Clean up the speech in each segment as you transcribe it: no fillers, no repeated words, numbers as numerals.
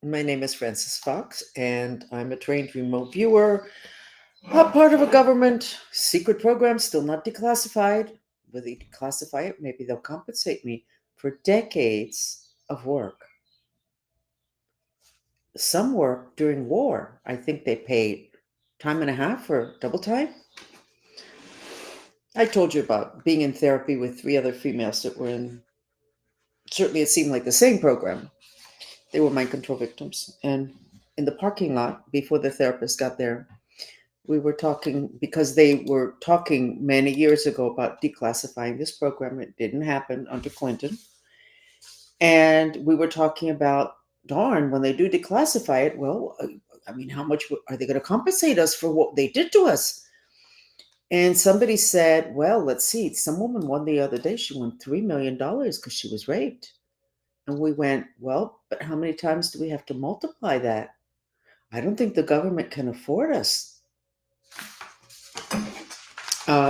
My name is Frances Fox, and I'm a trained remote viewer, a part of a government secret program, still not declassified. Will they declassify it? Maybe they'll compensate me for decades of work. Some work during war. I think they paid time and a half for double time. I told you about being in therapy with three other females that were in, certainly it seemed like the same program. They were mind control victims. And in the parking lot, before the therapist got there, we were talking because they were talking many years ago about declassifying this program. It didn't happen under Clinton. And we were talking about, darn, when they do declassify it, well, I mean, how much are they going to compensate us for what they did to us? And somebody said, well, let's see. Some woman won the other day. She won $3 million because she was raped. And we went, well, but how many times do we have to multiply that? I don't think the government can afford us.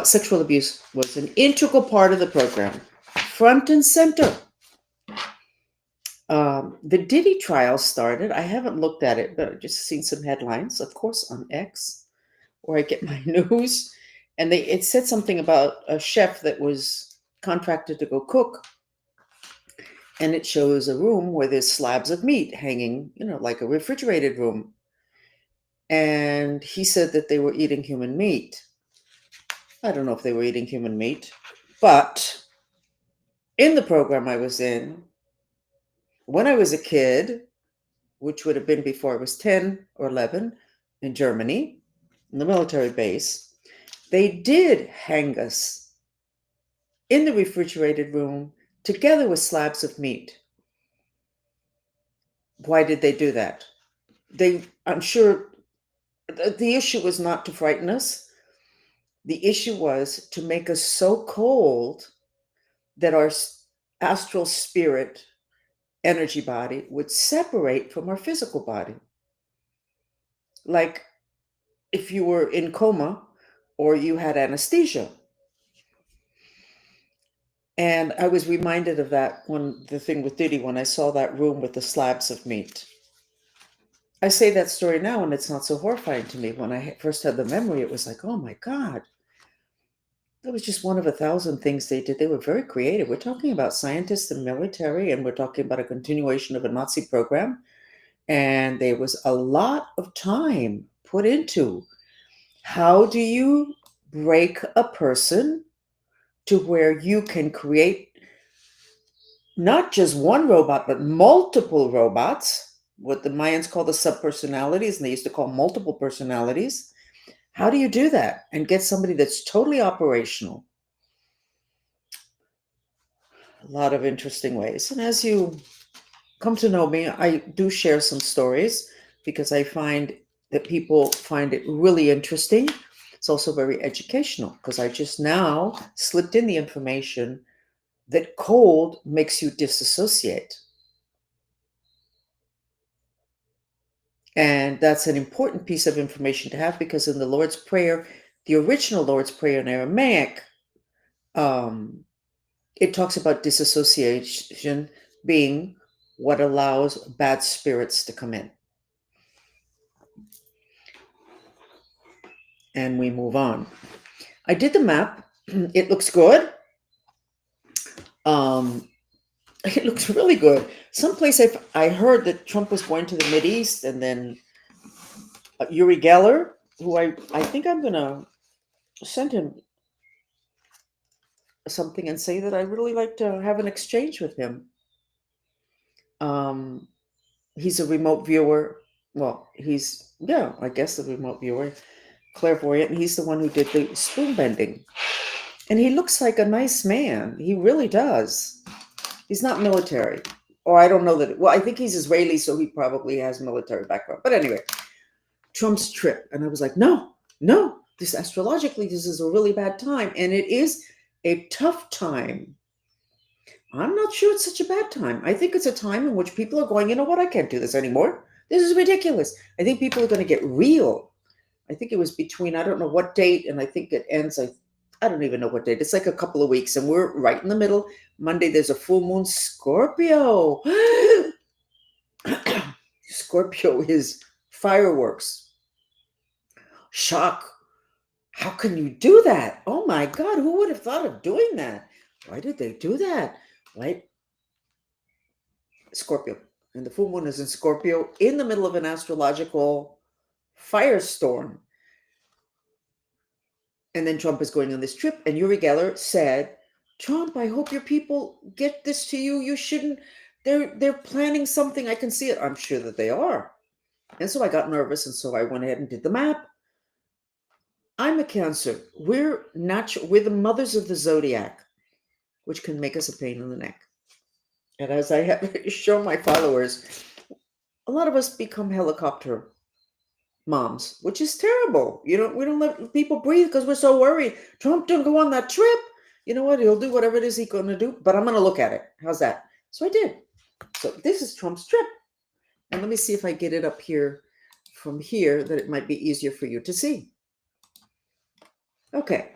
Sexual abuse was an integral part of the program, front and center. The Diddy trial started. I haven't looked at it, but I've just seen some headlines, of course, on X, where I get my news. And it said something about a chef that was contracted to go cook. And it shows a room where there's slabs of meat hanging, like a refrigerated room. And he said that they were eating human meat. I don't know if they were eating human meat, but in the program I was in, when I was a kid, which would have been before I was 10 or 11, in Germany, in the military base, they did hang us in the refrigerated room together with slabs of meat. Why did they do that? I'm sure the issue was not to frighten us. The issue was to make us so cold that our astral spirit energy body would separate from our physical body. Like if you were in coma or you had anesthesia. And I was reminded of that when the thing with Diddy, when I saw that room with the slabs of meat. I say that story now and it's not so horrifying to me. When I first had the memory, it was like, oh my God. That was just one of 1,000 things they did. They were very creative. We're talking about scientists and military, and we're talking about a continuation of a Nazi program. And there was a lot of time put into how do you break a person to where you can create not just one robot, but multiple robots, what the Mayans call the subpersonalities, and they used to call multiple personalities. How do you do that and get somebody that's totally operational? A lot of interesting ways. And as you come to know me, I do share some stories because I find that people find it really interesting. It's also very educational because I just now slipped in the information that cold makes you disassociate. And that's an important piece of information to have because in the Lord's Prayer, the original Lord's Prayer in Aramaic, it talks about disassociation being what allows bad spirits to come in. And we move on. I did the map. It looks good. It looks really good. Someplace I heard that Trump was going to the Mideast, and then Uri Geller, who I think I'm going to send him something and say that I really like to have an exchange with him. He's a remote viewer. Well, I guess a remote viewer, clairvoyant. And he's the one who did the spoon bending. And he looks like a nice man. He really does. He's not military. Or I don't know that. Well, I think he's Israeli, so he probably has military background. But anyway, Trump's trip. And I was like, no, this astrologically, this is a really bad time. And it is a tough time. I'm not sure it's such a bad time. I think it's a time in which people are going, you know what, I can't do this anymore. This is ridiculous. I think people are going to get real. I think it was between, I don't know what date, and I think it ends, I don't even know what date. It's like a couple of weeks, and we're right in the middle. Monday, there's a full moon, Scorpio. Scorpio is fireworks, shock. How can you do that? Oh my God, who would have thought of doing that? Why did they do that? Why? Scorpio. And the full moon is in Scorpio in the middle of an astrological firestorm. And then Trump is going on this trip, and Uri Geller said, Trump, I hope your people get this to you. You shouldn't, they're planning something. I can see it. I'm sure that they are. And so I got nervous, and so I went ahead and did the map. I'm a Cancer. We're natural, we're the mothers of the zodiac, which can make us a pain in the neck. And as I have shown my followers, a lot of us become helicopter moms, which is terrible. We don't let people breathe because we're so worried. Trump didn't go on that trip. You know what? He'll do whatever it is he's going to do, but I'm going to look at it. How's that? So I did. So this is Trump's trip. And let me see if I get it up here from here that it might be easier for you to see. Okay.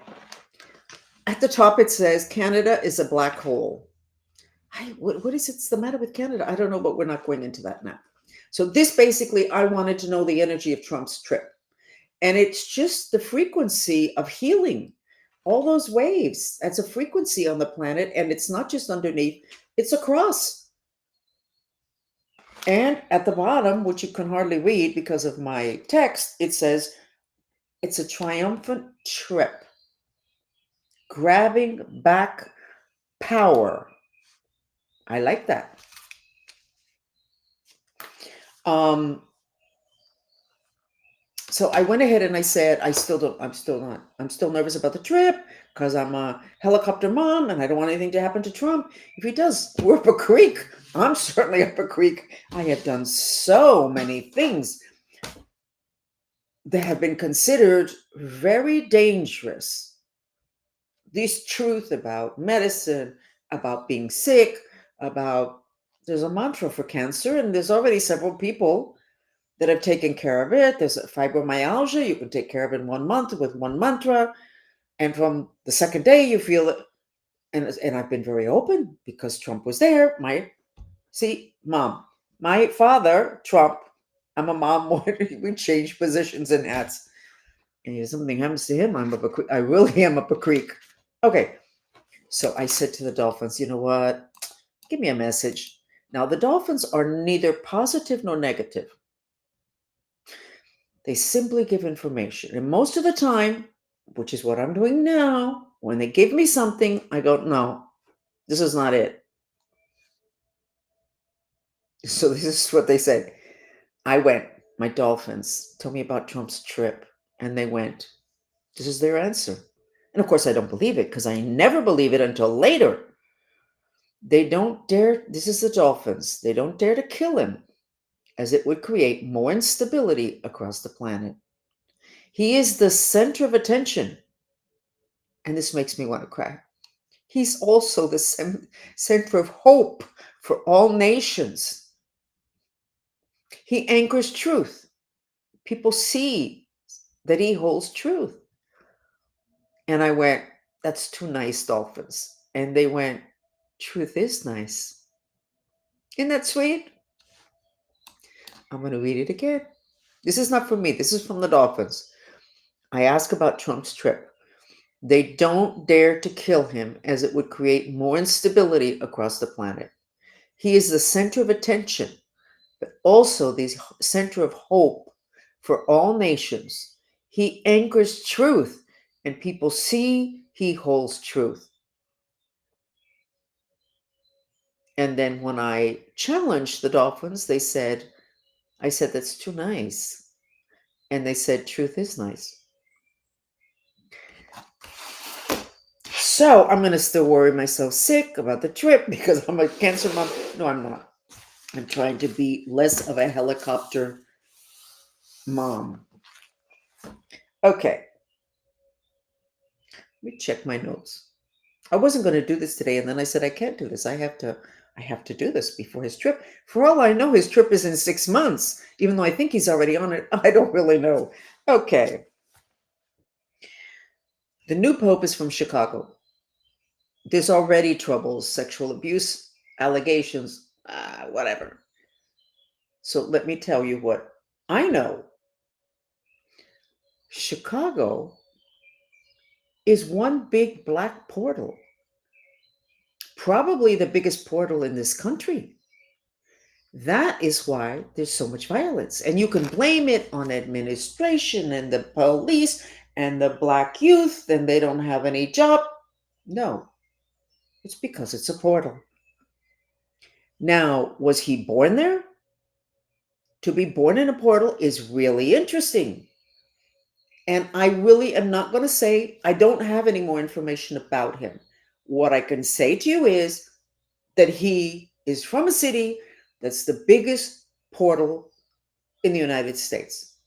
At the top, it says Canada is a black hole. What is it's the matter with Canada? I don't know, but we're not going into that now. So this basically, I wanted to know the energy of Trump's trip. And it's just the frequency of healing. All those waves, that's a frequency on the planet. And it's not just underneath, it's across. And at the bottom, which you can hardly read because of my text, it says, it's a triumphant trip. Grabbing back power. I like that. So I went ahead and I said, I'm still nervous about the trip because I'm a helicopter mom and I don't want anything to happen to Trump. If he does, we're up a creek. I'm certainly up a creek. I have done so many things that have been considered very dangerous. This truth about medicine, about being sick, there's a mantra for cancer, and there's already several people that have taken care of it. There's a fibromyalgia. You can take care of it in 1 month with one mantra. And from the second day, you feel it. And I've been very open because Trump was there. Mom, my father, Trump, I'm a mom. We change positions and hats. And if something happens to him, I'm up a creek. I really am up a creek. Okay. So I said to the dolphins, you know what? Give me a message. Now, the dolphins are neither positive nor negative. They simply give information. And most of the time, which is what I'm doing now, when they give me something, I go, no, this is not it. So this is what they said. I went, my dolphins told me about Trump's trip, and they went. This is their answer. And of course, I don't believe it because I never believe it until later. They don't dare, this is the dolphins, they don't dare to kill him, as it would create more instability across the planet. He is the center of attention. And this makes me want to cry. He's also the center of hope for all nations. He anchors truth. People see that he holds truth. And I went, that's too nice, dolphins. And they went, truth is nice. Isn't that sweet? I'm going to read it again. This is not from me. This is from the dolphins. I ask about Trump's trip. They don't dare to kill him, as it would create more instability across the planet. He is the center of attention, but also the center of hope for all nations. He anchors truth, and people see he holds truth. And then when I challenged the dolphins, I said, that's too nice. And they said, truth is nice. So I'm going to still worry myself sick about the trip because I'm a Cancer mom. No, I'm not. I'm trying to be less of a helicopter mom. Okay. Let me check my notes. I wasn't going to do this today, and then I said I can't do this. I have to do this before his trip. For all I know, his trip is in 6 months, even though I think he's already on it. I don't really know. Okay. The new pope is from Chicago. There's already troubles, sexual abuse, allegations, whatever. So let me tell you what I know. Chicago is one big black portal, probably the biggest portal in this country. That is why there's so much violence. And you can blame it on administration and the police and the black youth, and they don't have any job. No, it's because it's a portal. Now, was he born there? To be born in a portal is really interesting. And I really am not going to say, I don't have any more information about him. What I can say to you is that he is from a city that's the biggest portal in the United States.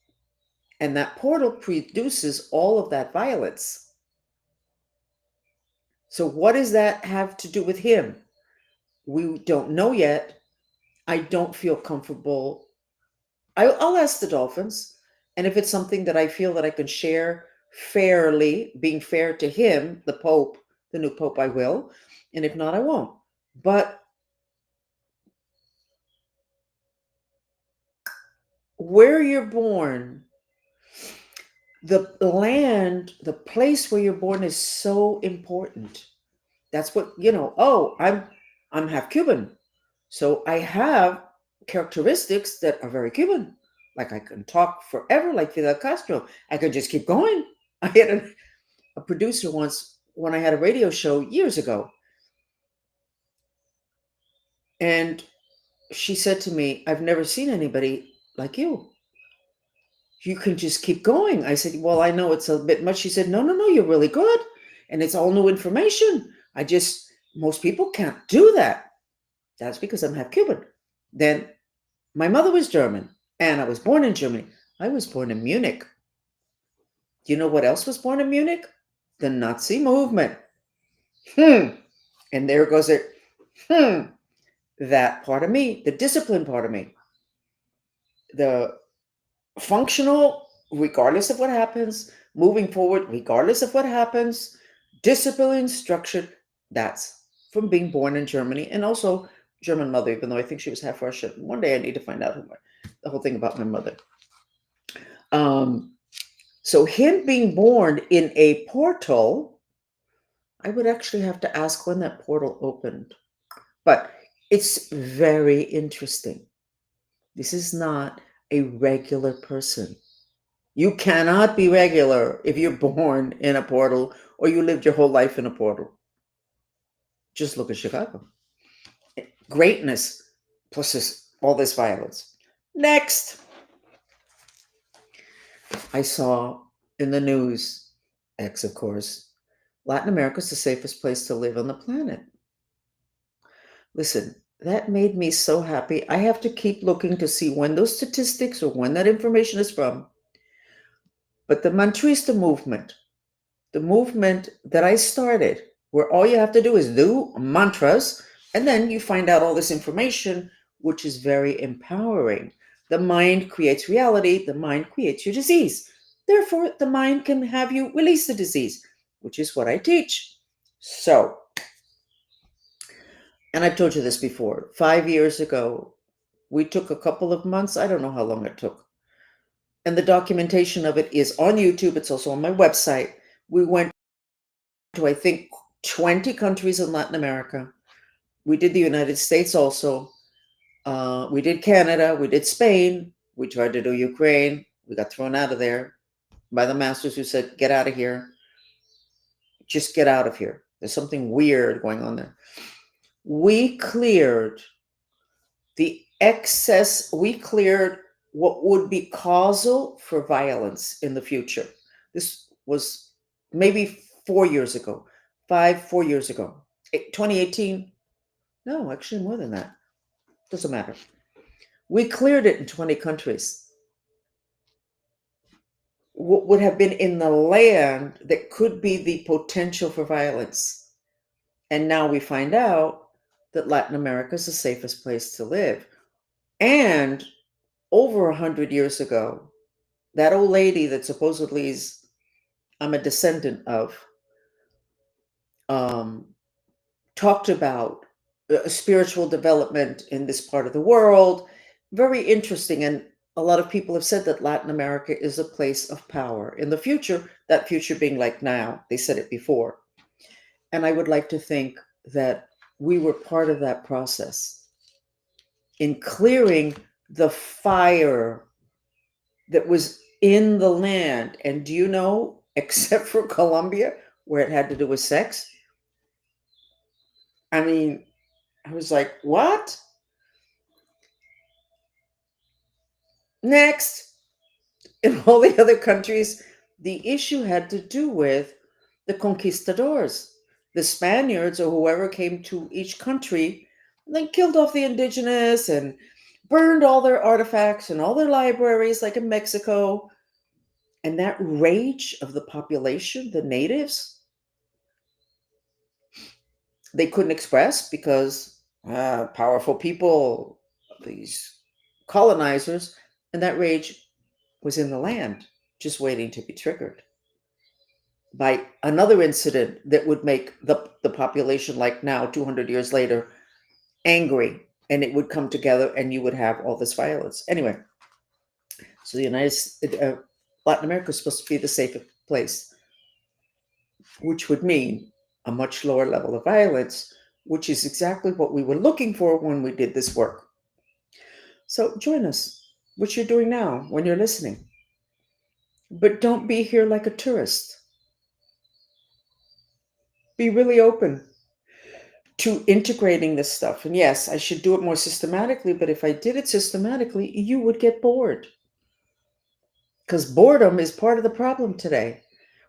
And that portal produces all of that violence. So, what does that have to do with him? We don't know yet. I don't feel comfortable. I'll ask the dolphins. And if it's something that I feel that I can share fairly, being fair to him, the Pope, the new Pope, I will. And if not, I won't. But where you're born, the land, the place where you're born is so important. That's what, oh, I'm half Cuban. So I have characteristics that are very Cuban. Like I can talk forever like Fidel Castro. I could just keep going. I had a producer once when I had a radio show years ago, and she said to me, I've never seen anybody like you. You can just keep going. I said, well, I know it's a bit much. She said, no, no, no, you're really good. And it's all new information. Most people can't do that. That's because I'm half Cuban. Then my mother was German, and I was born in Germany. I was born in Munich. Do you know what else was born in Munich? The Nazi movement. And there goes it. That part of me, the disciplined part of me, the functional, regardless of what happens, moving forward, regardless of what happens, disciplined, structured. That's from being born in Germany, and also German mother, even though I think she was half Russian. One day I need to find out the whole thing about my mother. So him being born in a portal, I would actually have to ask when that portal opened. But it's very interesting. This is not a regular person. You cannot be regular if you're born in a portal or you lived your whole life in a portal. Just look at Chicago. Greatness plus all this violence. Next, I saw in the news, X, of course, Latin America is the safest place to live on the planet. Listen, that made me so happy. I have to keep looking to see when those statistics or when that information is from. But the Mantrista movement, the movement that I started, where all you have to do is do mantras, and then you find out all this information, which is very empowering. The mind creates reality, the mind creates your disease. Therefore, the mind can have you release the disease, which is what I teach. So, and I've told you this before, 5 years ago, we took a couple of months, I don't know how long it took. And the documentation of it is on YouTube, it's also on my website. We went to, I think, 20 countries in Latin America. We did the United States also. We did Canada. We did Spain. We tried to do Ukraine. We got thrown out of there by the masters who said, get out of here. Just get out of here. There's something weird going on there. We cleared the excess. We cleared what would be causal for violence in the future. This was maybe 4 years ago, 4 years ago, 2018. No, actually more than that. Doesn't matter. We cleared it in 20 countries. What would have been in the land that could be the potential for violence. And now we find out that Latin America is the safest place to live. And over 100 years ago, that old lady that supposedly I'm a descendant of, talked about spiritual development in this part of the world, Very interesting. And a lot of people have said that Latin America is a place of power. In the future, that future being like now, they said it before. And I would like to think that we were part of that process in clearing the fire that was in the land. And do you know, except for Colombia, where it had to do with sex, I mean, I was like, what? Next. In all the other countries, the issue had to do with the conquistadors, the Spaniards or whoever came to each country, and then killed off the indigenous and burned all their artifacts and all their libraries, like in Mexico. And that rage of the population, the natives, they couldn't express because powerful people, these colonizers, and that rage was in the land, just waiting to be triggered by another incident that would make the population, like now, 200 years later, angry, and it would come together and you would have all this violence. Anyway, so the Latin America is supposed to be the safest place, which would mean a much lower level of violence, which is exactly what we were looking for when we did this work. So join us, which you're doing now when you're listening. But don't be here like a tourist. Be really open to integrating this stuff. And yes, I should do it more systematically, but if I did it systematically, you would get bored. Because boredom is part of the problem today.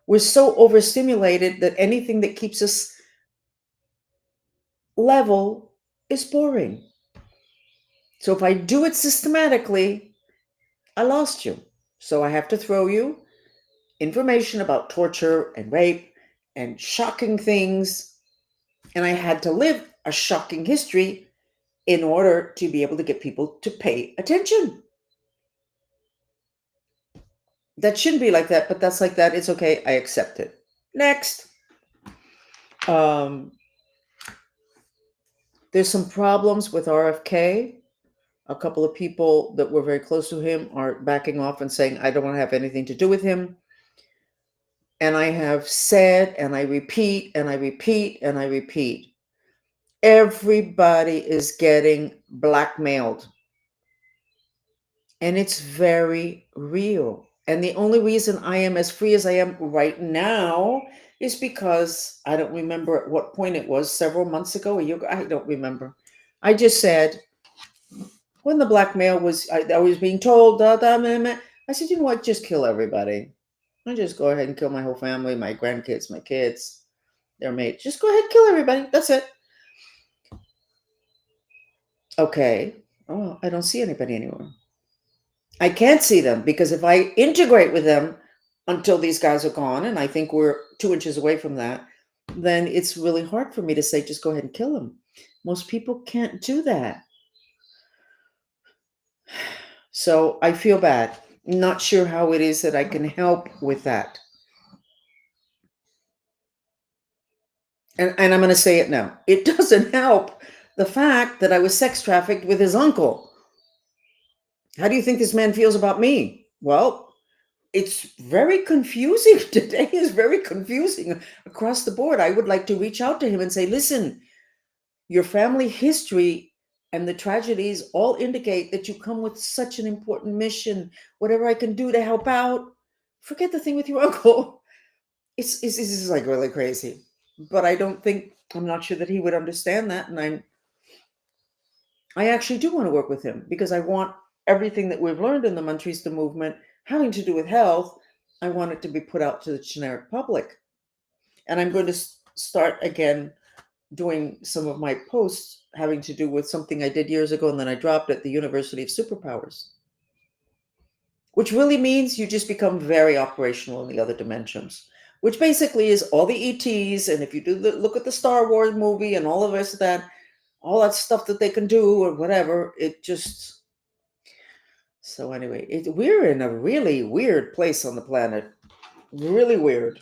We're so overstimulated that anything that keeps us level is boring. So if I do it systematically, I lost you. So I have to throw you information about torture and rape and shocking things. And I had to live a shocking history in order to be able to get people to pay attention. That shouldn't be like that, but that's like that. It's okay. I accept it. Next. Um, there's some problems with RFK. A couple of people that were very close to him are backing off and saying, I don't want to have anything to do with him. And I have said, and I repeat, and I repeat, and I repeat, everybody is getting blackmailed. And it's very real. And the only reason I am as free as I am right now is because I don't remember at what point it was, several months ago, a year ago, I don't remember. I just said, when the blackmail was, I was being told, I said, you know what, just kill everybody. I just go ahead and kill my whole family, my grandkids, my kids, their mates. Just go ahead and kill everybody. That's it. Okay. Oh, I don't see anybody anymore. I can't see them because if I integrate with them until these guys are gone, and I think we're 2 inches away from that, then it's really hard for me to say, just go ahead and kill them. Most people can't do that. So I feel bad. Not sure how it is that I can help with that. And I'm going to say it now. It doesn't help the fact that I was sex trafficked with his uncle. How do you think this man feels about me? Well, it's very confusing. Today is very confusing across the board. I would like to reach out to him and say, listen, your family history and the tragedies all indicate that you come with such an important mission. Whatever I can do to help out, forget the thing with your uncle. This is like really crazy. But I'm not sure that he would understand that. And I actually do want to work with him because I want everything that we've learned in the Mantrista movement having to do with health. I want it to be put out to the generic public. And I'm going to start again doing some of my posts having to do with something I did years ago and then I dropped at the University of Superpowers, which really means you just become very operational in the other dimensions, which basically is all the ETs. And if you look at the Star Wars movie and all the rest of that, all that stuff that they can do or whatever, it just. So anyway, we're in a really weird place on the planet. Really weird.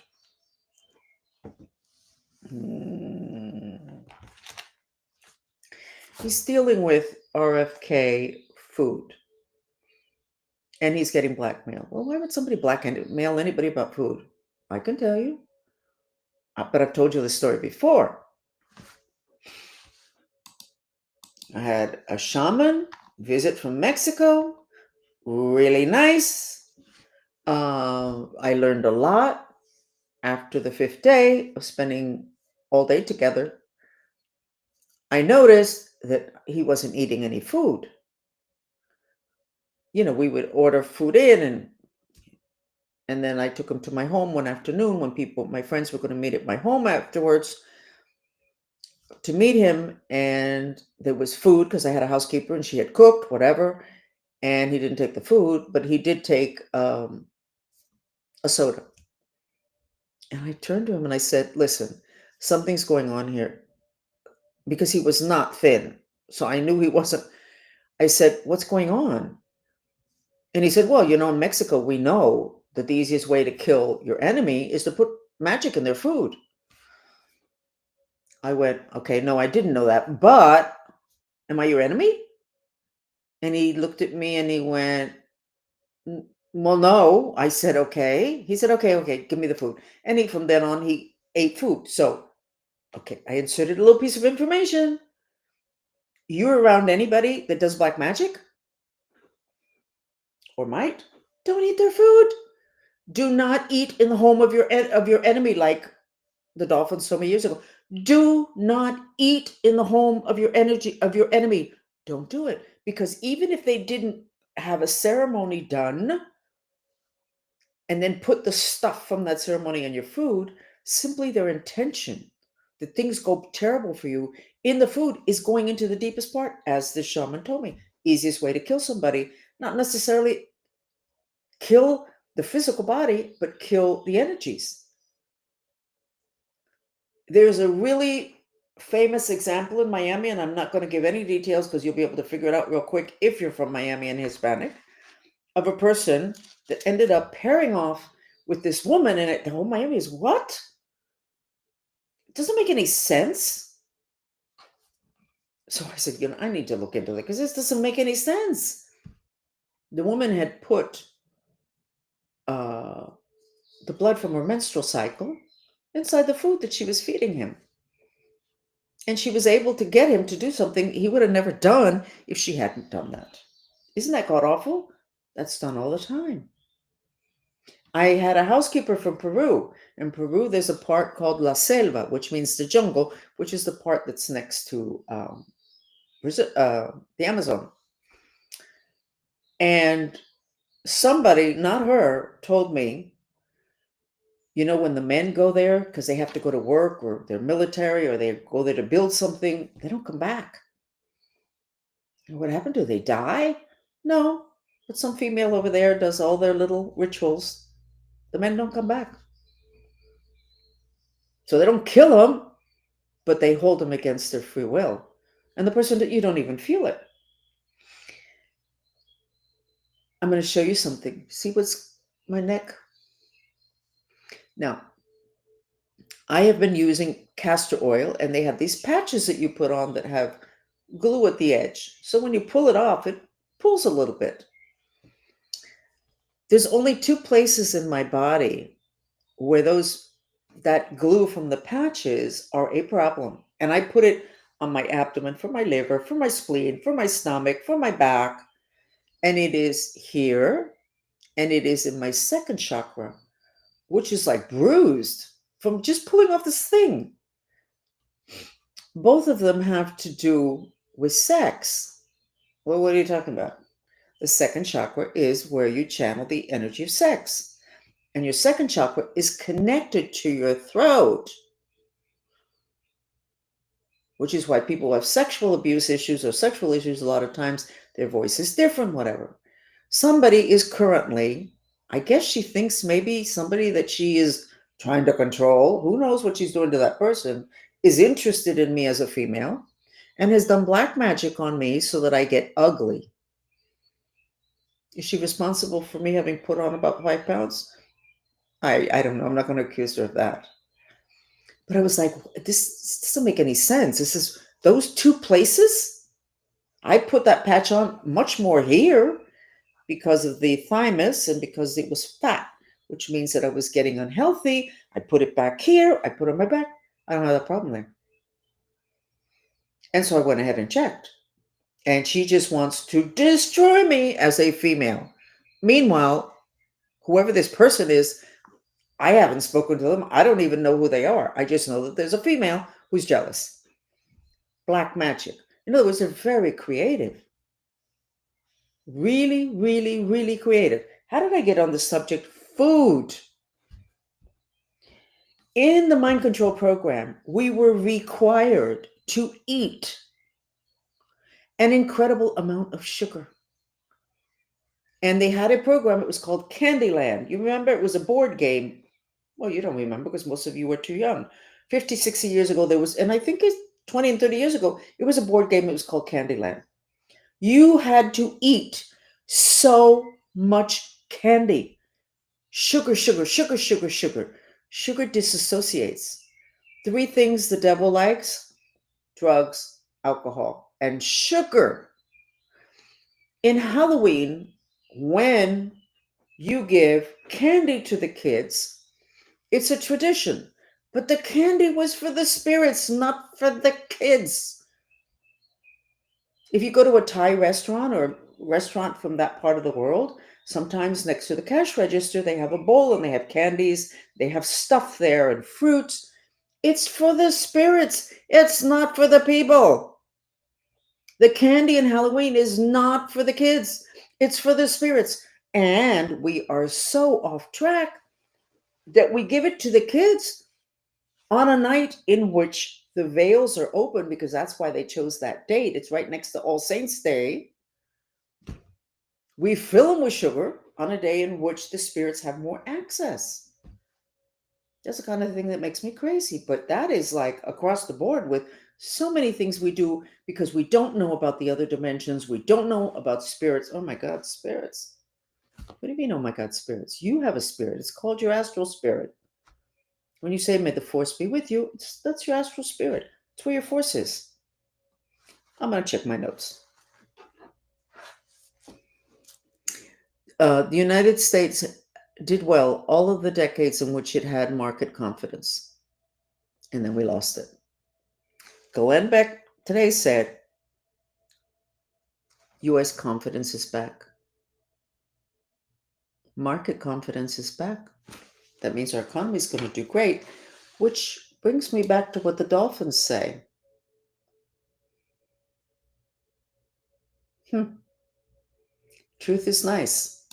He's dealing with RFK food. And he's getting blackmail. Well, why would somebody blackmail anybody about food? I can tell you. But I've told you this story before. I had a shaman visit from Mexico. Really nice. I learned a lot after the fifth day of spending all day together. I noticed that he wasn't eating any food. We would order food in, and then I took him to my home one afternoon when my friends were going to meet at my home afterwards to meet him, and there was food because I had a housekeeper and she had cooked whatever, and he didn't take the food, but he did take a soda. And I turned to him and I said, listen, something's going on here, because he was not thin, so I knew he wasn't. I said, what's going on? And he said, well, in Mexico we know that the easiest way to kill your enemy is to put magic in their food. I went, okay, no, I didn't know that, but am I your enemy? And he looked at me and he went, well, no. I said, okay. He said, okay, give me the food. And from then on, he ate food. So, okay, I inserted a little piece of information. You're around anybody that does black magic or might, don't eat their food. Do not eat in the home of your enemy, like the dolphins so many years ago. Do not eat in the home of your enemy. Don't do it, because even if they didn't have a ceremony done and then put the stuff from that ceremony on your food, simply their intention that things go terrible for you in the food is going into the deepest part, as the shaman told me. Easiest way to kill somebody, not necessarily kill the physical body, but kill the energies. There's a really famous example in Miami, and I'm not going to give any details because you'll be able to figure it out real quick if you're from Miami and Hispanic, of a person that ended up pairing off with this woman, and the whole Miami is, what? It doesn't make any sense. So I said, I need to look into it because this doesn't make any sense. The woman had put the blood from her menstrual cycle inside the food that she was feeding him. And she was able to get him to do something he would have never done if she hadn't done that. Isn't that god awful? That's done all the time. I had a housekeeper from Peru. In Peru, there's a part called La Selva, which means the jungle, which is the part that's next to the Amazon. And somebody, not her, told me, when the men go there because they have to go to work or they're military or they go there to build something, they don't come back. And what happened to them? They die? No, but some female over there does all their little rituals. The men don't come back. So they don't kill them, but they hold them against their free will. And the person, you don't even feel it. I'm going to show you something. See what's my neck? Now, I have been using castor oil, and they have these patches that you put on that have glue at the edge. So when you pull it off, it pulls a little bit. There's only 2 places in my body where that glue from the patches are a problem. And I put it on my abdomen, for my liver, for my spleen, for my stomach, for my back. And it is here, and it is in my second chakra, which is like bruised from just pulling off this thing. Both of them have to do with sex. Well, what are you talking about? The second chakra is where you channel the energy of sex. And your second chakra is connected to your throat, which is why people have sexual abuse issues or sexual issues. A lot of times their voice is different, whatever. Somebody is currently, I guess she thinks maybe somebody that she is trying to control, who knows what she's doing to that person, is interested in me as a female and has done black magic on me so that I get ugly. Is she responsible for me having put on about 5 pounds? I don't know. I'm not going to accuse her of that. But I was like, this doesn't make any sense. This is those 2 places. I put that patch on much more here because of the thymus and because it was fat, which means that I was getting unhealthy. I put it back here. I put it on my back. I don't have that problem there. And so I went ahead and checked. And she just wants to destroy me as a female. Meanwhile, whoever this person is, I haven't spoken to them. I don't even know who they are. I just know that there's a female who's jealous. Black magic. In other words, they're very creative. Really, really, really creative. How did I get on the subject? Food. In the mind control program, we were required to eat an incredible amount of sugar. And they had a program, it was called Candyland. You remember it was a board game. Well, you don't remember because most of you were too young. 50, 60 years ago, there was, and I think it's 20 and 30 years ago, it was a board game. It was called Candyland. You had to eat so much candy. Sugar, sugar, sugar, sugar, sugar. Sugar disassociates. Three things the devil likes: drugs, alcohol, and sugar. In Halloween, when you give candy to the kids, it's a tradition. But the candy was for the spirits, not for the kids. If you go to a Thai restaurant or restaurant from that part of the world, sometimes next to the cash register, they have a bowl and they have candies, they have stuff there and fruits. It's for the spirits. It's not for the people. The candy in Halloween is not for the kids. It's for the spirits. And we are so off track that we give it to the kids on a night in which the veils are open, because that's why they chose that date. It's right next to All Saints Day. We fill them with sugar on a day in which the spirits have more access. That's the kind of thing that makes me crazy. But that is like across the board with so many things we do because we don't know about the other dimensions. We don't know about spirits. Oh my God, spirits. What do you mean, oh my God, spirits? You have a spirit. It's called your astral spirit. When you say, may the force be with you, that's your astral spirit. It's where your force is. I'm going to check my notes. The United States did well all of the decades in which it had market confidence. And then we lost it. Glenn Beck today said, U.S. confidence is back. Market confidence is back. That means our economy is going to do great, which brings me back to what the dolphins say. Truth is nice.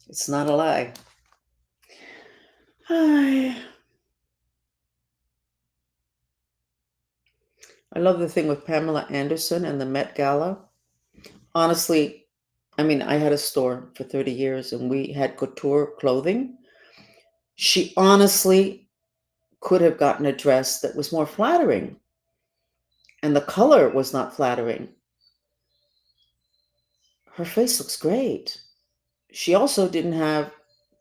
It's not a lie. I love the thing with Pamela Anderson and the Met Gala. Honestly, I mean, I had a store for 30 years and we had couture clothing. She honestly could have gotten a dress that was more flattering. And the color was not flattering. Her face looks great. She also didn't have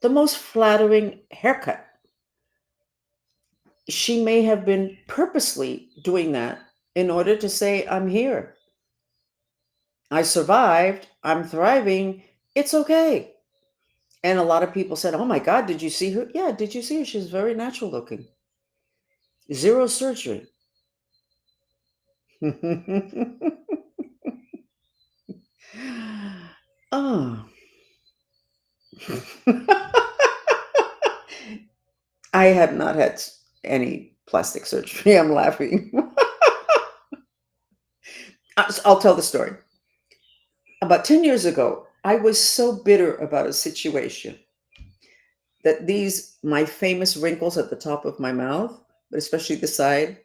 the most flattering haircut. She may have been purposely doing that in order to say, I'm here. I survived. I'm thriving. It's okay. And a lot of people said, oh my God, did you see her? Yeah, did you see her? She's very natural looking. Zero surgery. Oh. I have not had any plastic surgery. I'm laughing. I'll tell the story. About 10 years ago, I was so bitter about a situation that my famous wrinkles at the top of my mouth, but especially the side,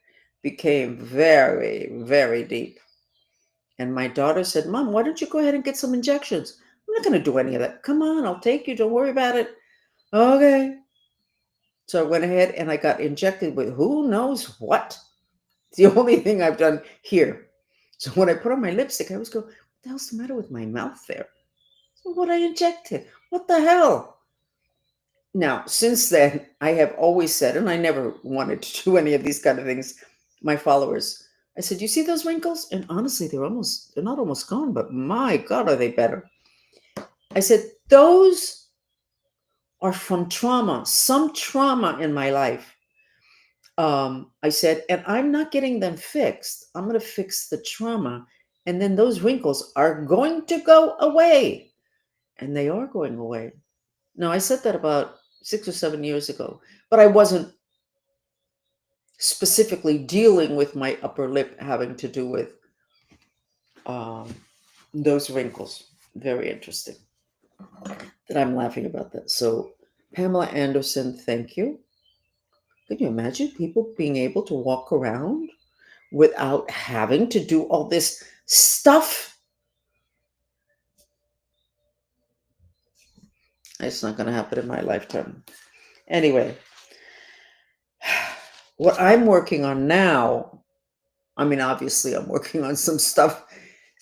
became very, very deep. And my daughter said, Mom, why don't you go ahead and get some injections? I'm not going to do any of that. Come on, I'll take you. Don't worry about it. Okay. So I went ahead and I got injected with who knows what. It's the only thing I've done here. So when I put on my lipstick, I always go, what the hell's the matter with my mouth there? So what I injected? What the hell? Now, since then, I have always said, and I never wanted to do any of these kind of things, my followers, I said, you see those wrinkles? And honestly, they're not almost gone, but my God, are they better? I said, those are from trauma, some trauma in my life. I said, and I'm not getting them fixed. I'm going to fix the trauma. And then those wrinkles are going to go away. And they are going away. Now, I said that about 6 or 7 years ago, but I wasn't specifically dealing with my upper lip having to do with um, those wrinkles. Very interesting that I'm laughing about that. So, Pamela Anderson, thank you. Can you imagine people being able to walk around without having to do all this stuff? It's not going to happen in my lifetime. Anyway, what I'm working on now, I mean, obviously, I'm working on some stuff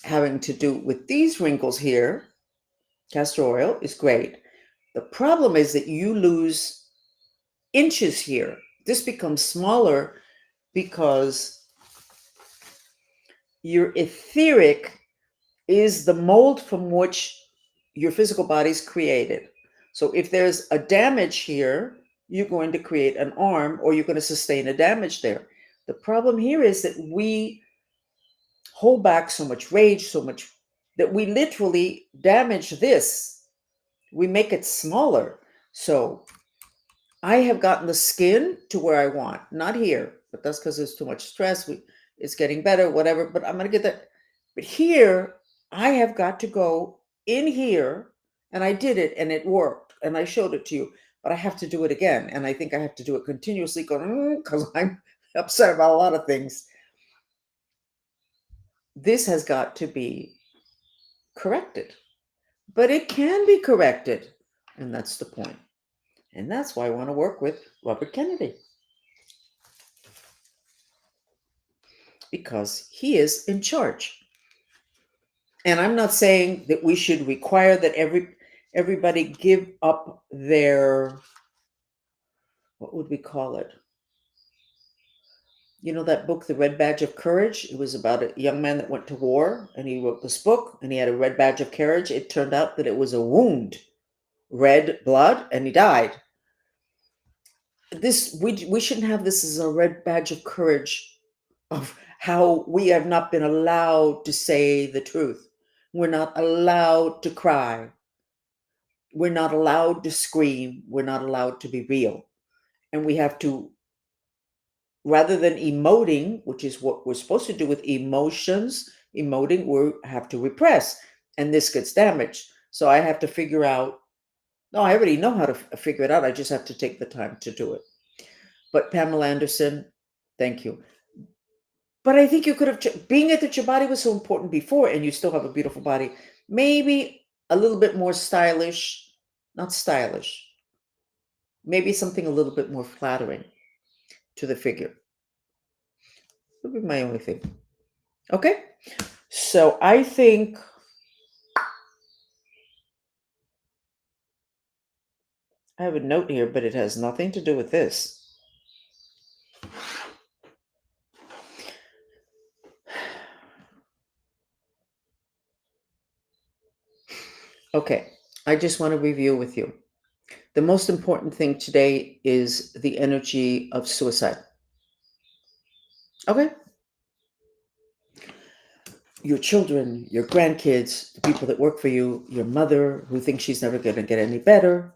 having to do with these wrinkles here. Castor oil is great. The problem is that you lose inches here. This becomes smaller because your etheric is the mold from which your physical body is created. So if there's a damage here, you're going to create an arm or you're going to sustain a damage there. The problem here is that we hold back so much rage, so much that we literally damage this. We make it smaller. So I have gotten the skin to where I want, not here, but that's because there's too much stress. It's getting better, whatever, but I'm going to get that. But here, I have got to go in here, and I did it, and it worked, and I showed it to you, but I have to do it again, and I think I have to do it continuously because I'm upset about a lot of things. This has got to be corrected, but it can be corrected, and that's the point. And that's why I want to work with Robert Kennedy. Because he is in charge. And I'm not saying that we should require that everybody give up their, what would we call it? You know that book, The Red Badge of Courage? It was about a young man that went to war and he wrote this book and he had a red badge of courage. It turned out that it was a wound, red blood, and he died. We shouldn't have this as a red badge of courage of how we have not been allowed to say the truth. We're not allowed to cry. We're not allowed to scream. We're not allowed to be real. And we have to, rather than emoting, which is what we're supposed to do with emotions, emoting, we have to repress. And this gets damaged. So I have to figure out, no, I already know how to figure it out. I just have to take the time to do it. But Pamela Anderson, thank you. But I think you could have, being that your body was so important before and you still have a beautiful body, maybe a little bit more stylish, not stylish, maybe something a little bit more flattering to the figure. That would be my only thing. Okay? So I think I have a note here, but it has nothing to do with this. Okay, I just want to review with you. The most important thing today is the energy of suicide. Okay? Your children, your grandkids, the people that work for you, your mother who thinks she's never going to get any better.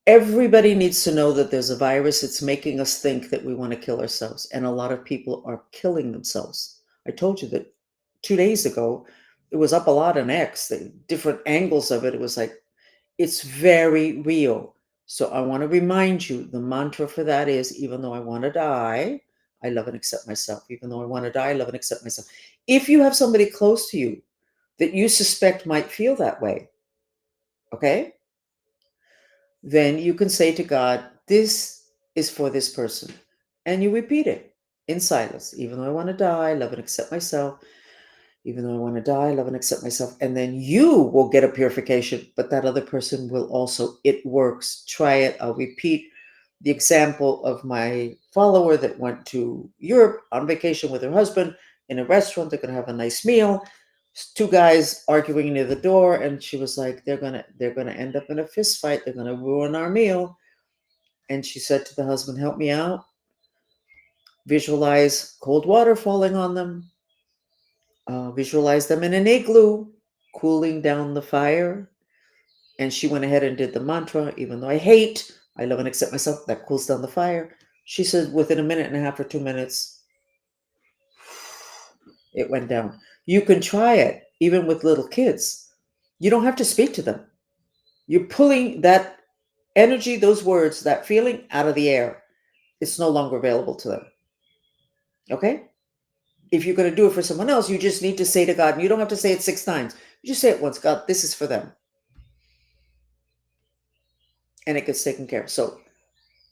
Everybody needs to know that there's a virus that's making us think that we want to kill ourselves. And a lot of people are killing themselves. I told you that 2 days ago, it was up a lot on X, the different angles of it. It was like, it's very real. So I want to remind you, the mantra for that is, even though I want to die, I love and accept myself. Even though I want to die, I love and accept myself. If you have somebody close to you that you suspect might feel that way, okay, then you can say to God, this is for this person. And you repeat it in silence. Even though I want to die, I love and accept myself. Even though I want to die, I love and accept myself. And then you will get a purification, but that other person will also. It works. Try it. I'll repeat the example of my follower that went to Europe on vacation with her husband in a restaurant. They're going to have a nice meal. Two guys arguing near the door, and she was like, they're gonna end up in a fist fight. They're gonna ruin our meal. And she said to the husband, help me out. Visualize cold water falling on them. Visualize them in an igloo, cooling down the fire. And she went ahead and did the mantra, even though I love and accept myself, that cools down the fire. She said within a minute and a half or 2 minutes, it went down. You can try it, even with little kids. You don't have to speak to them. You're pulling that energy, those words, that feeling out of the air. It's no longer available to them. Okay? If you're going to do it for someone else, you just need to say to God, and you don't have to say it 6 times. You just say it once, God, this is for them. And it gets taken care of. So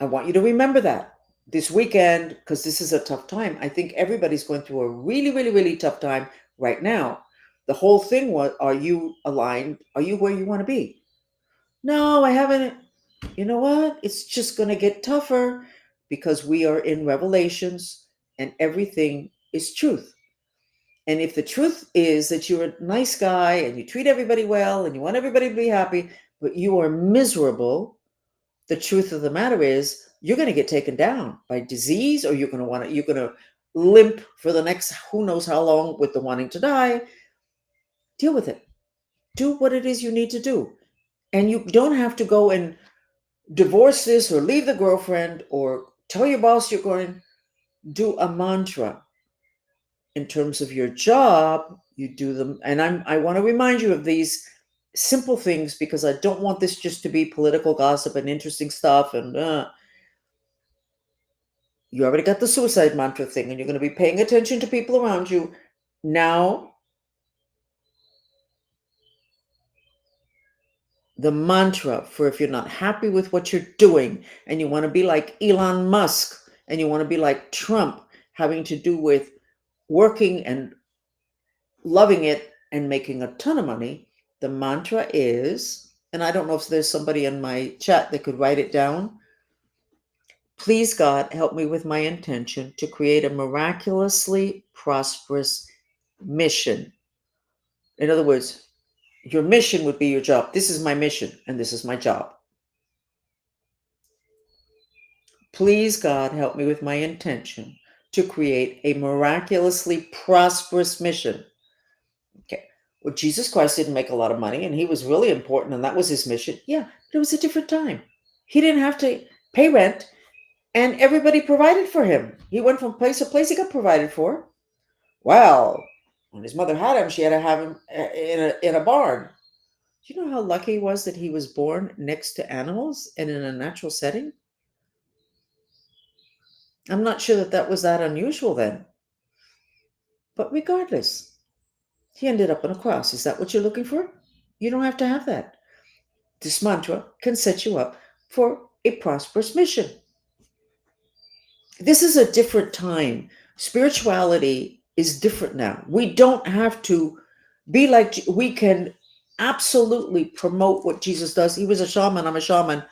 I want you to remember that this weekend, because this is a tough time. I think everybody's going through a really, really, really tough time right now. The whole thing was, are you aligned? Are you where you want to be? No, I haven't. You know what? It's just going to get tougher because we are in Revelations and everything is truth. And if the truth is that you're a nice guy and you treat everybody well and you want everybody to be happy, but you are miserable, the truth of the matter is you're going to get taken down by disease, or you're going to limp for the next who knows how long with the wanting to die. Deal with it. Do what it is you need to do. And you don't have to go and divorce this or leave the girlfriend or tell your boss you're going to do a mantra. In terms of your job, you do them. And I want to remind you of these simple things because I don't want this just to be political gossip and interesting stuff. And you already got the suicide mantra thing, and you're going to be paying attention to people around you. Now, the mantra for if you're not happy with what you're doing and you want to be like Elon Musk and you want to be like Trump, having to do with working and loving it and making a ton of money, the mantra is, and I don't know if there's somebody in my chat that could write it down. Please, God, help me with my intention to create a miraculously prosperous mission. In other words, your mission would be your job. This is my mission, and this is my job. Please, God, help me with my intention to create a miraculously prosperous mission. Okay. Well, Jesus Christ didn't make a lot of money, and he was really important, and that was his mission. Yeah, but it was a different time. He didn't have to pay rent, and everybody provided for him. He went from place to place, he got provided for. Well, when his mother had him, she had to have him in a barn. Do you know how lucky he was that he was born next to animals and in a natural setting? I'm not sure that that was that unusual then. But regardless, he ended up on a cross. Is that what you're looking for? You don't have to have that. This mantra can set you up for a prosperous mission. This is a different time. Spirituality is different now. We don't have to be like, we can absolutely promote what Jesus does. He was a shaman, I'm a shaman.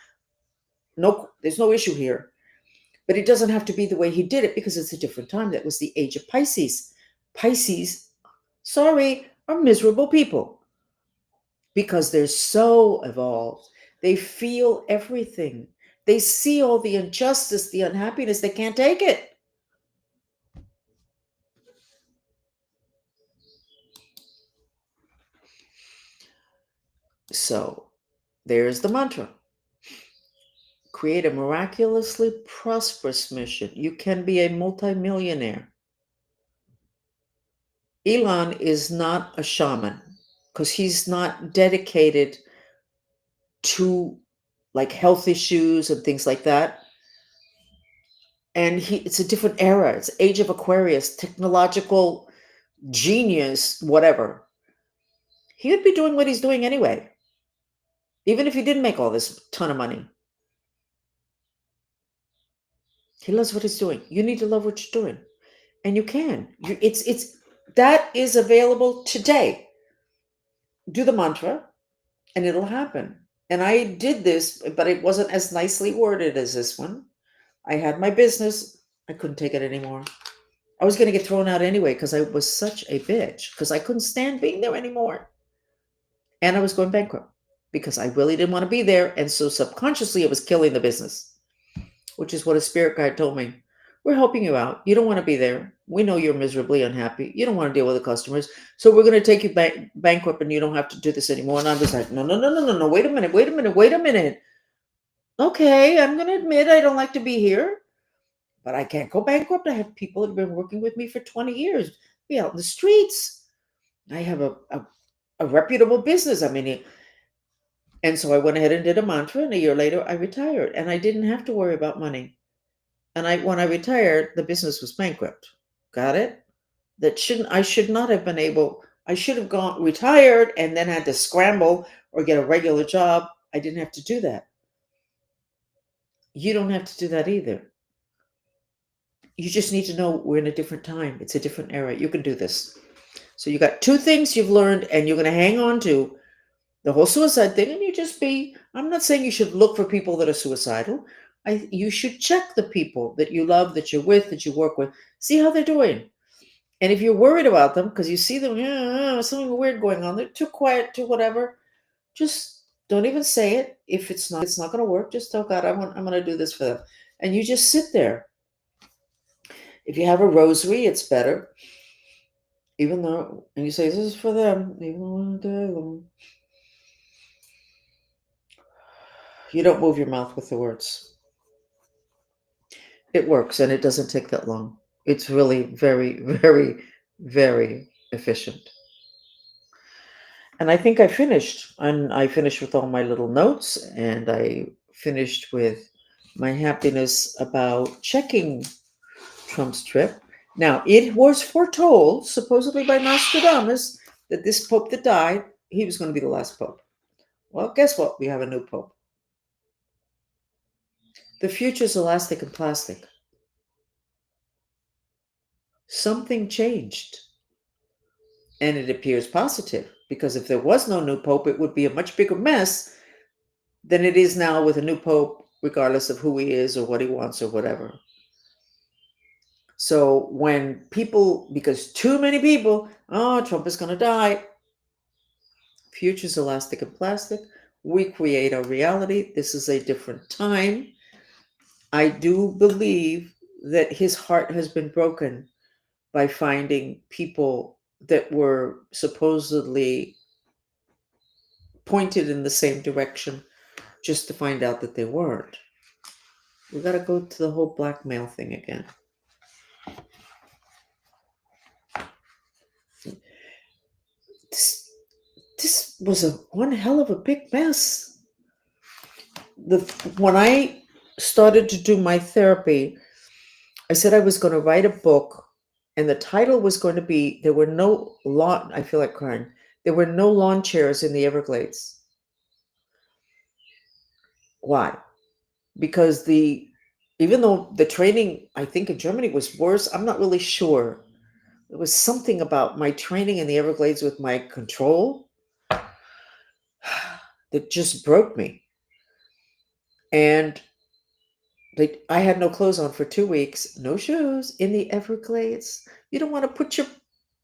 No, there's no issue here. But it doesn't have to be the way he did it because it's a different time. That was the age of Pisces. Pisces, sorry, are miserable people because they're so evolved. They feel everything. They see all the injustice, the unhappiness. They can't take it. So there's the mantra. Create a miraculously prosperous mission. You can be a multimillionaire. Elon is not a shaman because he's not dedicated to like health issues and things like that. And it's a different era. It's age of Aquarius, technological genius, whatever. He would be doing what he's doing anyway, even if he didn't make all this ton of money. He loves what he's doing. You need to love what you're doing, and you can. It's that is available today. Do the mantra, and it'll happen. And I did this, but it wasn't as nicely worded as this one. I had my business. I couldn't take it anymore. I was going to get thrown out anyway because I was such a bitch because I couldn't stand being there anymore. And I was going bankrupt because I really didn't want to be there. And so subconsciously, it was killing the business, which is what a spirit guide told me. We're helping you out. You don't want to be there. We know you're miserably unhappy. You don't want to deal with the customers. So we're going to take you bankrupt and you don't have to do this anymore. And I was like, no, no, no, no, no, no. Wait a minute. Wait a minute. Wait a minute. Okay, I'm going to admit I don't like to be here, but I can't go bankrupt. I have people that have been working with me for 20 years. Be out in the streets. I have a reputable business. I mean, and so I went ahead and did a mantra, and a year later I retired, and I didn't have to worry about money. And when I retired, the business was bankrupt. Got it? I should not have been able. I should have gone retired and then had to scramble or get a regular job. I didn't have to do that. You don't have to do that either. You just need to know we're in a different time. It's a different era. You can do this. So you got two things you've learned and you're going to hang on to the whole suicide thing, and you just be, I'm not saying you should look for people that are suicidal. You should check the people that you love, that you're with, that you work with, see how they're doing. And if you're worried about them because you see them, yeah, something weird going on, they're too quiet, too whatever, just don't even say it. If it's not going to work, just tell God, I'm going to do this for them. And you just sit there. If you have a rosary, it's better. Even though, and you say, this is for them, even though they're alone. You don't move your mouth with the words. It works and it doesn't take that long. It's really very, very, very efficient. And I think I finished. And I finished with all my little notes, and I finished with my happiness about checking Trump's trip. Now, it was foretold, supposedly by Nostradamus, that this pope that died, he was going to be the last pope. Well, guess what? We have a new pope. The future's elastic and plastic. Something changed. And it appears positive because if there was no new pope, it would be a much bigger mess than it is now with a new pope, regardless of who he is or what he wants or whatever. So when people, because too many people, oh, Trump is going to die, future's elastic and plastic. We create our reality. This is a different time. I do believe that his heart has been broken by finding people that were supposedly pointed in the same direction just to find out that they weren't. We got to go to the whole blackmail thing again. This was one hell of a big mess. When I started to do my therapy, I said I was going to write a book, and the title was going to be "There were no lawn." I feel like crying. There were no lawn chairs in the Everglades. Why? Because even though the training, I think in Germany was worse, I'm not really sure. There was something about my training in the Everglades with my control that just broke me. And I had no clothes on for 2 weeks, no shoes in the Everglades. You don't want to put your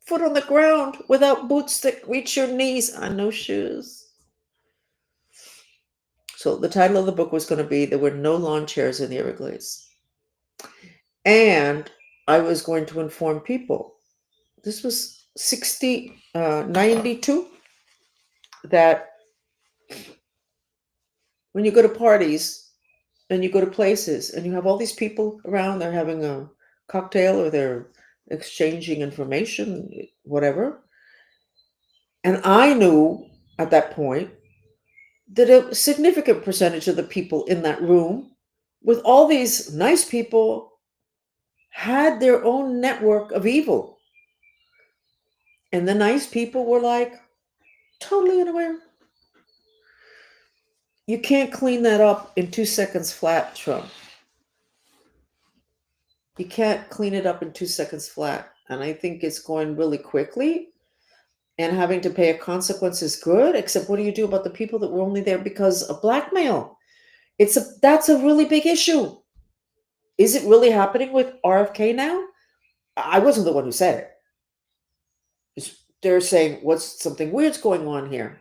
foot on the ground without boots that reach your knees on no shoes. So the title of the book was going to be There Were No Lawn Chairs in the Everglades. And I was going to inform people. This was 92, that when you go to parties and you go to places and you have all these people around, they're having a cocktail or they're exchanging information, whatever. And I knew at that point that a significant percentage of the people in that room, with all these nice people, had their own network of evil. And the nice people were like totally unaware. You can't clean that up in 2 seconds flat, Trump. You can't clean it up in 2 seconds flat. And I think it's going really quickly. And having to pay a consequence is good, except what do you do about the people that were only there because of blackmail? That's a really big issue. Is it really happening with RFK now? I wasn't the one who said it. They're saying what's something weird's going on here.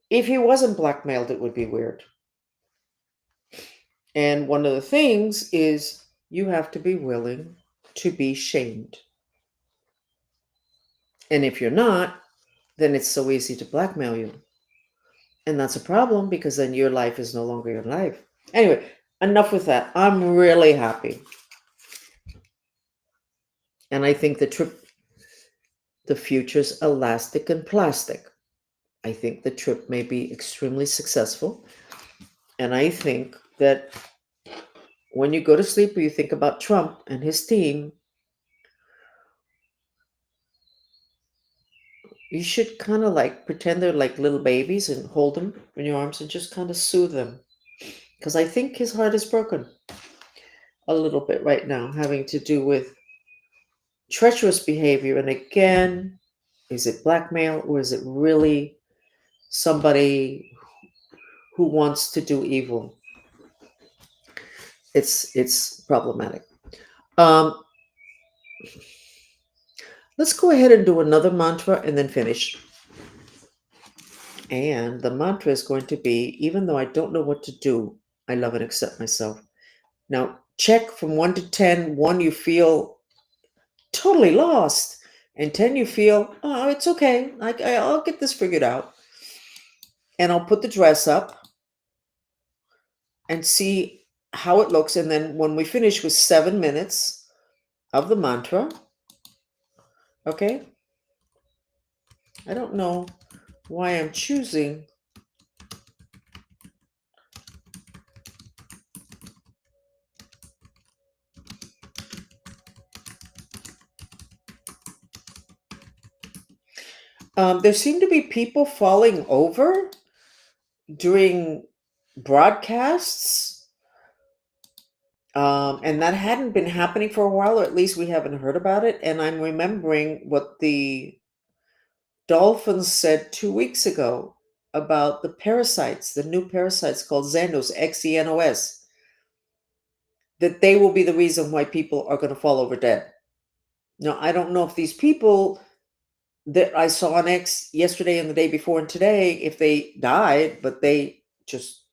If he wasn't blackmailed, it would be weird. And one of the things is you have to be willing to be shamed. And if you're not, then it's so easy to blackmail you. And that's a problem because then your life is no longer your life. Anyway, enough with that. I'm really happy. And I think the future's elastic and plastic. I think the trip may be extremely successful. And I think that when you go to sleep or you think about Trump and his team, you should kind of like pretend they're like little babies and hold them in your arms and just kind of soothe them. Because I think his heart is broken a little bit right now, having to do with treacherous behavior. And again, is it blackmail or is it really somebody who wants to do evil? It's problematic. Let's go ahead and do another mantra and then finish. And the mantra is going to be, even though I don't know what to do, I love and accept myself. Now, check from 1 to 10. 1, you feel totally lost. And 10, you feel, oh, it's okay. I'll get this figured out. And I'll put the dress up and see how it looks. And then when we finish with 7 minutes of the mantra, okay? I don't know why I'm choosing there seem to be people falling over during broadcasts, and that hadn't been happening for a while, or at least we haven't heard about it. And I'm remembering what the dolphins said 2 weeks ago about the parasites, the new parasites called Xenos, Xenos, that they will be the reason why people are going to fall over dead. Now, I don't know if these people that I saw on X yesterday and the day before and today, if they died, but they just,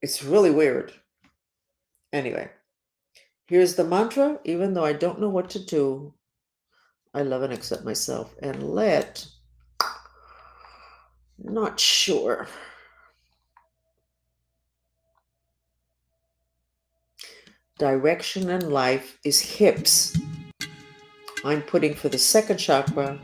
it's really weird. Anyway, here's the mantra. Even though I don't know what to do, I love and accept myself. And not sure. Direction in life is hips. I'm putting for the second chakra.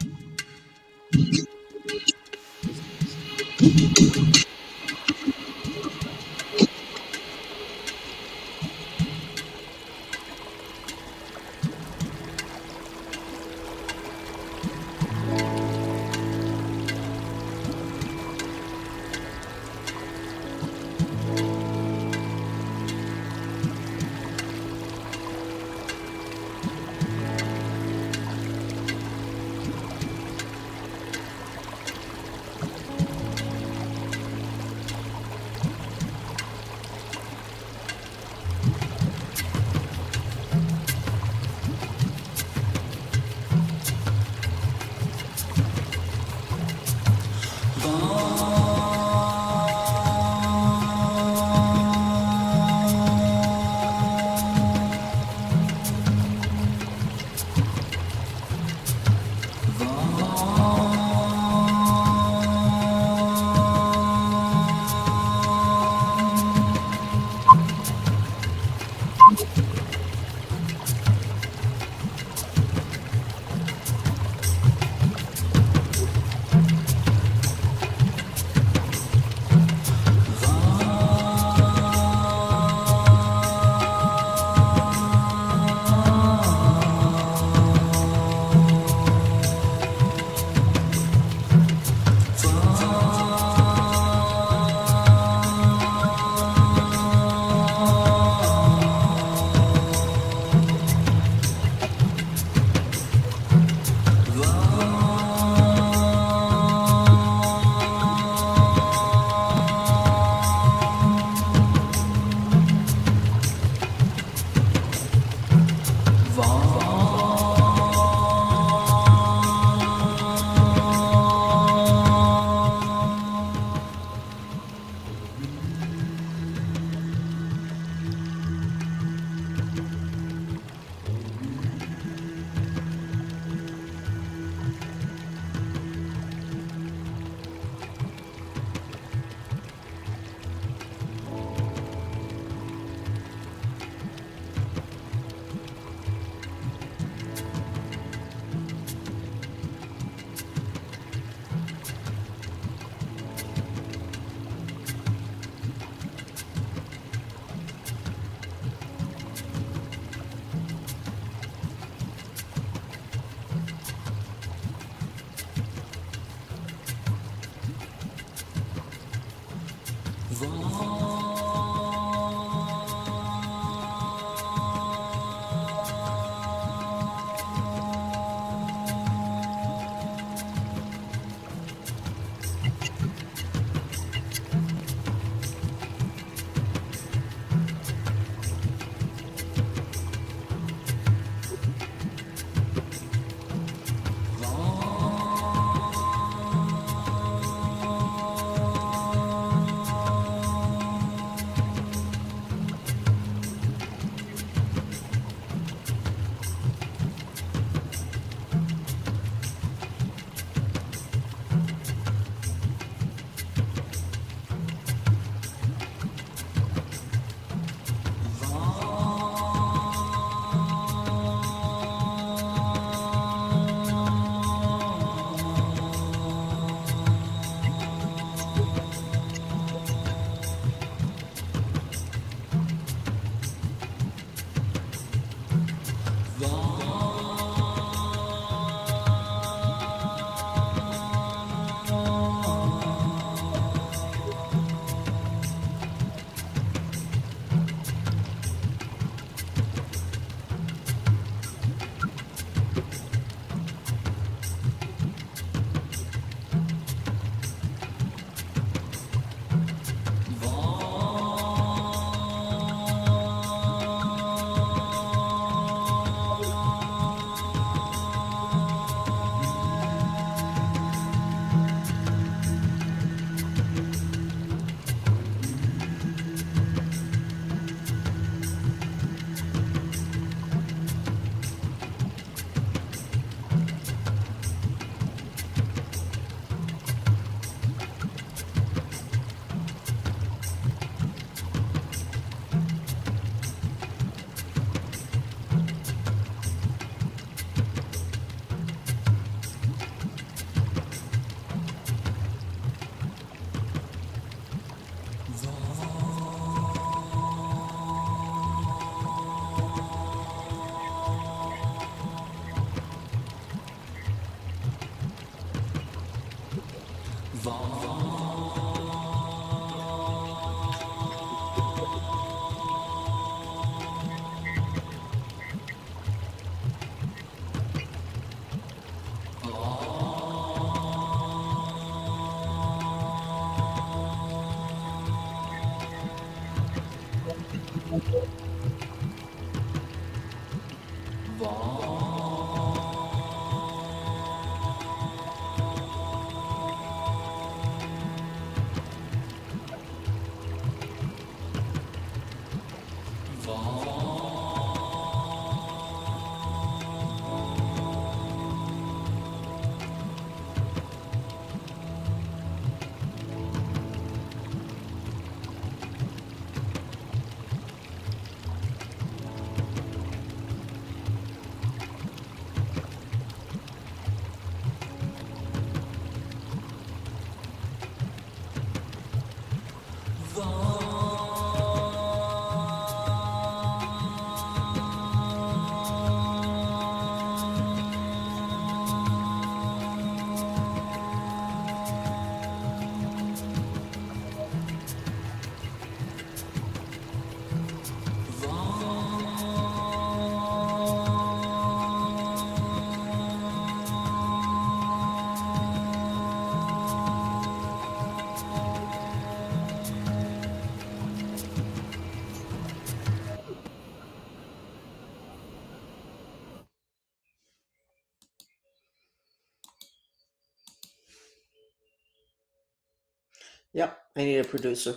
Yep, I need a producer.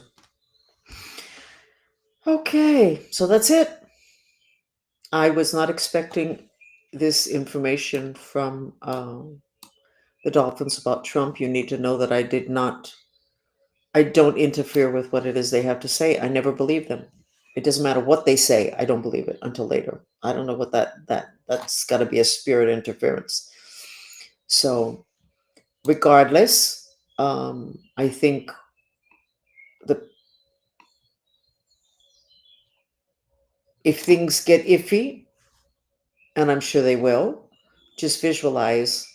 Okay, so that's it. I was not expecting this information from the Dolphins about Trump. You need to know that I don't interfere with what it is they have to say. I never believe them. It doesn't matter what they say. I don't believe it until later. I don't know what that's got to be a spirit interference. So, regardless, I think the if things get iffy, and I'm sure they will, just visualize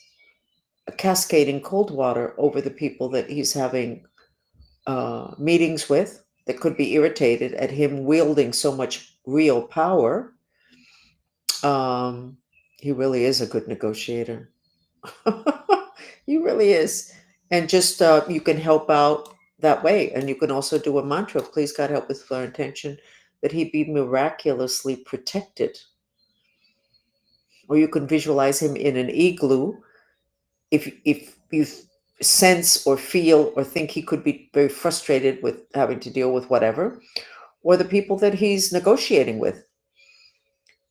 cascading cold water over the people that he's having meetings with that could be irritated at him wielding so much real power. Um, he really is a good negotiator. He really is. And just you can help out that way. And you can also do a mantra, please God help with our intention that he be miraculously protected. Or you can visualize him in an igloo if you sense or feel or think he could be very frustrated with having to deal with whatever, or the people that he's negotiating with.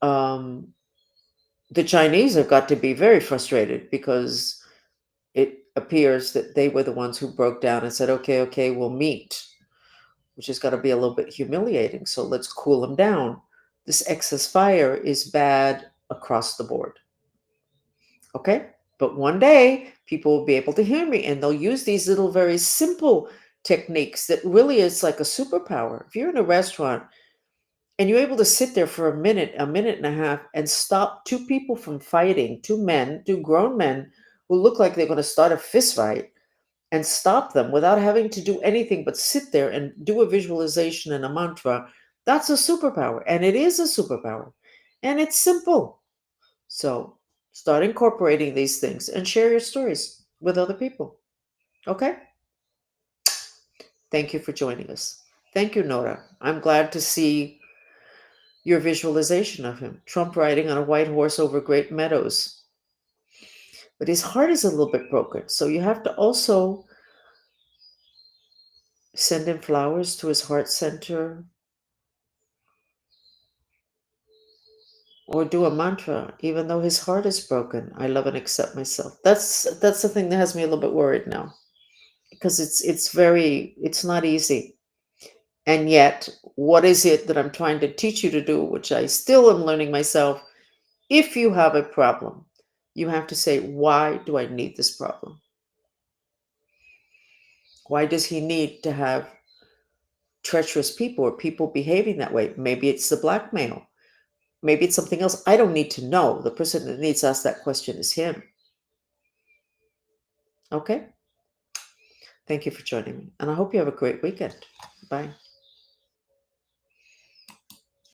The Chinese have got to be very frustrated because it appears that they were the ones who broke down and said, okay, okay, we'll meet, which has got to be a little bit humiliating. So let's cool them down. This excess fire is bad across the board. Okay? But one day people will be able to hear me and they'll use these little very simple techniques that really is like a superpower. If you're in a restaurant and you're able to sit there for a minute and a half, and stop two people from fighting, two men, two grown men who look like they're going to start a fist fight, and stop them without having to do anything but sit there and do a visualization and a mantra, that's a superpower. And it is a superpower. And it's simple. So start incorporating these things and share your stories with other people. Okay? Thank you for joining us. Thank you, Nora. I'm glad to see your visualization of him, Trump riding on a white horse over great meadows. But his heart is a little bit broken. So you have to also send him flowers to his heart center or do a mantra, even though his heart is broken. I love and accept myself. That's the thing that has me a little bit worried now. Because it's not easy. And yet, what is it that I'm trying to teach you to do, which I still am learning myself? If you have a problem, you have to say, why do I need this problem? Why does he need to have treacherous people or people behaving that way? Maybe it's the blackmail. Maybe it's something else. I don't need to know. The person that needs to ask that question is him. Okay? Thank you for joining me. And I hope you have a great weekend. Bye.